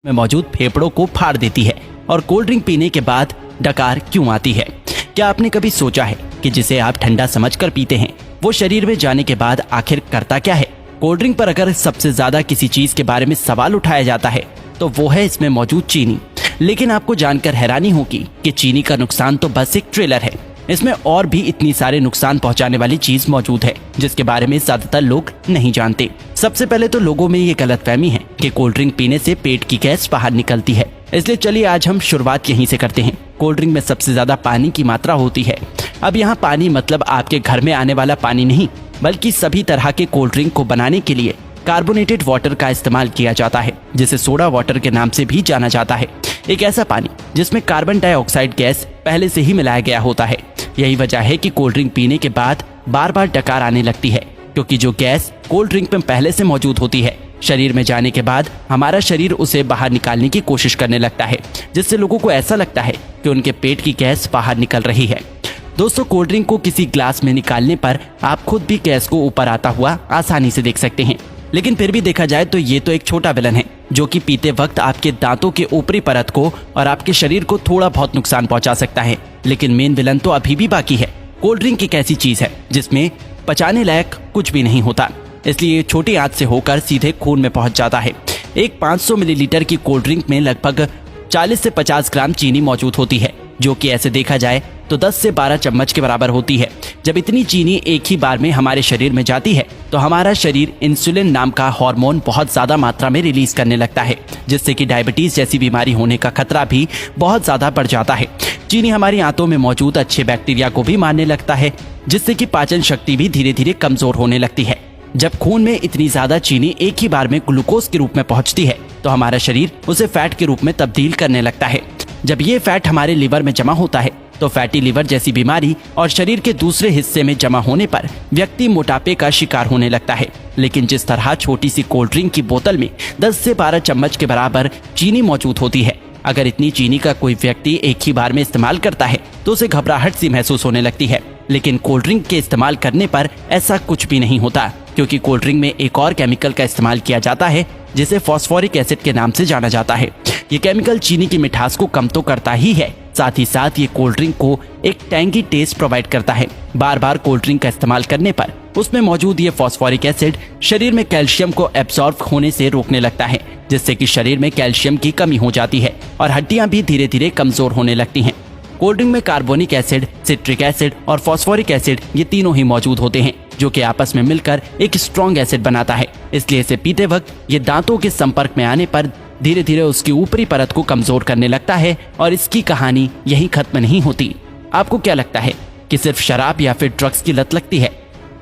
में मौजूद फेफड़ों को फाड़ देती है और कोल्ड ड्रिंक पीने के बाद डकार क्यों आती है। क्या आपने कभी सोचा है कि जिसे आप ठंडा समझकर पीते हैं वो शरीर में जाने के बाद आखिर करता क्या है। कोल्ड ड्रिंक पर अगर सबसे ज्यादा किसी चीज के बारे में सवाल उठाया जाता है तो वो है इसमें मौजूद चीनी। लेकिन आपको जानकर हैरानी होगी कि चीनी का नुकसान तो बस एक ट्रेलर है, इसमें और भी इतनी सारे नुकसान पहुंचाने वाली चीज मौजूद है जिसके बारे में ज्यादातर लोग नहीं जानते। सबसे पहले तो लोगों में ये गलतफहमी है कि कोल्ड ड्रिंक पीने से पेट की गैस बाहर निकलती है, इसलिए चलिए आज हम शुरुआत यहीं से करते हैं। कोल्ड ड्रिंक में सबसे ज्यादा पानी की मात्रा होती है। अब यहाँ पानी मतलब आपके घर में आने वाला पानी नहीं, बल्कि सभी तरह के कोल्ड ड्रिंक को बनाने के लिए कार्बोनेटेड वाटर का इस्तेमाल किया जाता है, जिसे सोडा वाटर के नाम से भी जाना जाता है। एक ऐसा पानी जिसमें कार्बन डाइऑक्साइड गैस पहले से ही मिलाया गया होता है। यही वजह है कि कोल्ड ड्रिंक पीने के बाद बार बार डकार आने लगती है, क्योंकि जो गैस कोल्ड ड्रिंक में पहले से मौजूद होती है शरीर में जाने के बाद हमारा शरीर उसे बाहर निकालने की कोशिश करने लगता है, जिससे लोगों को ऐसा लगता है कि उनके पेट की गैस बाहर निकल रही है। दोस्तों, कोल्ड ड्रिंक को किसी ग्लास में निकालने पर आप खुद भी गैस को ऊपर आता हुआ आसानी से देख सकते हैं, लेकिन फिर भी देखा जाए तो ये तो एक छोटा विलन है जो कि पीते वक्त आपके दांतों के ऊपरी परत को और आपके शरीर को थोड़ा बहुत नुकसान पहुंचा सकता है। लेकिन मेन विलन तो अभी भी बाकी है। कोल्ड ड्रिंक एक ऐसी चीज है जिसमें पचाने लायक कुछ भी नहीं होता, इसलिए ये छोटी आंच से होकर सीधे खून में पहुंच जाता है। एक 500 मिलीलीटर की कोल्ड ड्रिंक में लगभग 40 से 50 ग्राम चीनी मौजूद होती है, जो कि ऐसे देखा जाए तो 10 से 12 चम्मच के बराबर होती है। जब इतनी चीनी एक ही बार में हमारे शरीर में जाती है तो हमारा शरीर इंसुलिन नाम का हार्मोन बहुत ज्यादा मात्रा में रिलीज करने लगता है, जिससे कि डायबिटीज जैसी बीमारी होने का खतरा भी बहुत ज्यादा बढ़ जाता है। चीनी हमारी आंतों में मौजूद अच्छे बैक्टीरिया को भी मारने लगता है, जिससे कि पाचन शक्ति भी धीरे धीरे कमजोर होने लगती है। जब खून में इतनी ज्यादा चीनी एक ही बार में ग्लूकोज के रूप में पहुंचती है तो हमारा शरीर उसे फैट के रूप में तब्दील करने लगता है। जब ये फैट हमारे लिवर में जमा होता है तो फैटी लिवर जैसी बीमारी और शरीर के दूसरे हिस्से में जमा होने पर व्यक्ति मोटापे का शिकार होने लगता है। लेकिन जिस तरह छोटी सी कोल्ड ड्रिंक की बोतल में 10 से 12 चम्मच के बराबर चीनी मौजूद होती है, अगर इतनी चीनी का कोई व्यक्ति एक ही बार में इस्तेमाल करता है तो उसे घबराहट सी महसूस होने लगती है। लेकिन कोल्ड ड्रिंक के इस्तेमाल करने पर ऐसा कुछ भी नहीं होता, क्योंकि कोल्ड ड्रिंक में एक और केमिकल का इस्तेमाल किया जाता है जिसे फॉस्फोरिक एसिड के नाम से जाना जाता है। ये केमिकल चीनी की मिठास को कम तो करता ही है, साथ ही साथ ये कोल्ड ड्रिंक को एक टैंगी टेस्ट प्रोवाइड करता है। बार बार कोल्ड ड्रिंक का इस्तेमाल करने पर उसमें मौजूद ये फॉस्फोरिक एसिड शरीर में कैल्शियम को एब्सॉर्ब होने से रोकने लगता है, जिससे कि शरीर में कैल्शियम की कमी हो जाती है और हड्डियां भी धीरे धीरे कमजोर होने लगती हैं। कोल्ड ड्रिंक में कार्बोनिक एसिड, सिट्रिक एसिड और फॉस्फोरिक एसिड ये तीनों ही मौजूद होते हैं, जो कि आपस में मिलकर एक स्ट्रॉन्ग एसिड बनाता है। इसलिए इसे पीते वक्त ये दांतों के संपर्क में आने पर धीरे धीरे उसकी ऊपरी परत को कमजोर करने लगता है और इसकी कहानी यहीं खत्म नहीं होती। आपको क्या लगता है कि सिर्फ शराब या फिर ड्रग्स की लत लगती है?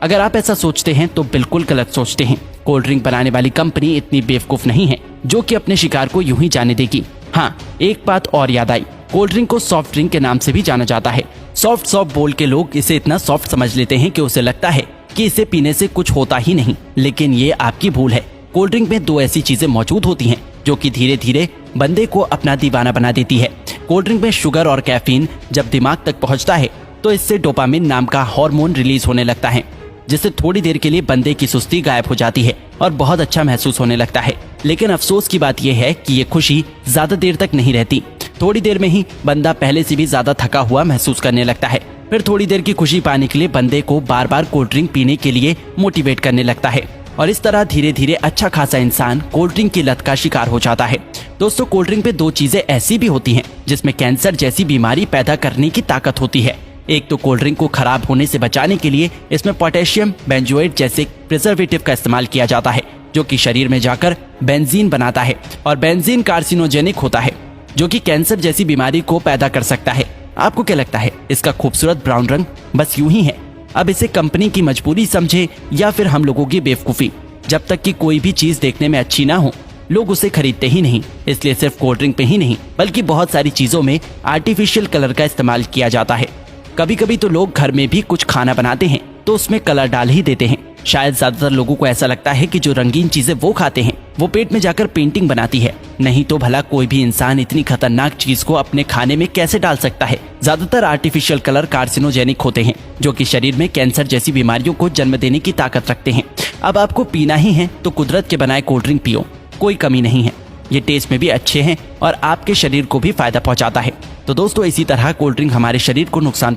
अगर आप ऐसा सोचते हैं तो बिल्कुल गलत सोचते हैं। कोल्ड ड्रिंक बनाने वाली कंपनी इतनी बेवकूफ नहीं है जो कि अपने शिकार को यूं ही जाने देगी। हाँ, एक बात और याद आई, कोल्ड ड्रिंक को सॉफ्ट ड्रिंक के नाम से भी जाना जाता है। सॉफ्ट बोल के लोग इसे इतना सॉफ्ट समझ लेते हैं कि उसे लगता है कि इसे पीने से कुछ होता ही नहीं, लेकिन ये आपकी भूल है। कोल्ड ड्रिंक में दो ऐसी चीजें मौजूद होती हैं जो कि धीरे धीरे बंदे को अपना दीवाना बना देती है। कोल्ड ड्रिंक में शुगर और कैफीन जब दिमाग तक पहुंचता है तो इससे डोपामिन नाम का हार्मोन रिलीज होने लगता है, जिससे थोड़ी देर के लिए बंदे की सुस्ती गायब हो जाती है और बहुत अच्छा महसूस होने लगता है। लेकिन अफसोस की बात यह है कि ये खुशी ज्यादा देर तक नहीं रहती। थोड़ी देर में ही बंदा पहले से भी ज्यादा थका हुआ महसूस करने लगता है। फिर थोड़ी देर की खुशी पाने के लिए बंदे को बार बार कोल्ड ड्रिंक पीने के लिए मोटिवेट करने लगता है और इस तरह धीरे धीरे अच्छा खासा इंसान कोल्ड ड्रिंक की लत का शिकार हो जाता है। दोस्तों, कोल्ड ड्रिंक पे दो चीजें ऐसी भी होती हैं जिसमें कैंसर जैसी बीमारी पैदा करने की ताकत होती है। एक तो कोल्ड ड्रिंक को खराब होने से बचाने के लिए इसमें पोटेशियम बेंजोएट जैसे प्रिजर्वेटिव का इस्तेमाल किया जाता है, जो कि शरीर में जाकर बेंजीन बनाता है और बेंजीन कार्सिनोजेनिक होता है, जो कि कैंसर जैसी बीमारी को पैदा कर सकता है। आपको क्या लगता है इसका खूबसूरत ब्राउन रंग बस यूं ही है? अब इसे कंपनी की मजबूरी समझे या फिर हम लोगों की बेवकूफी, जब तक कि कोई भी चीज देखने में अच्छी ना हो लोग उसे खरीदते ही नहीं। इसलिए सिर्फ कोल्ड ड्रिंक पे ही नहीं बल्कि बहुत सारी चीजों में आर्टिफिशियल कलर का इस्तेमाल किया जाता है। कभी कभी तो लोग घर में भी कुछ खाना बनाते हैं तो उसमें कलर डाल ही देते हैं। शायद ज्यादातर लोगों को ऐसा लगता है कि जो रंगीन चीजें वो खाते हैं वो पेट में जाकर पेंटिंग बनाती है, नहीं तो भला कोई भी इंसान इतनी खतरनाक चीज को अपने खाने में कैसे डाल सकता है। ज्यादातर आर्टिफिशियल कलर कार्सिनोजेनिक होते हैं, जो कि शरीर में कैंसर जैसी बीमारियों को जन्म देने की ताकत रखते हैं। अब आपको पीना ही है तो कुदरत के बनाए कोल्ड ड्रिंक पियो, कोई कमी नहीं है। ये टेस्ट में भी अच्छे हैं और आपके शरीर को भी फायदा पहुंचाता है। तो दोस्तों इसी तरह कोल्ड ड्रिंक हमारे शरीर को नुकसान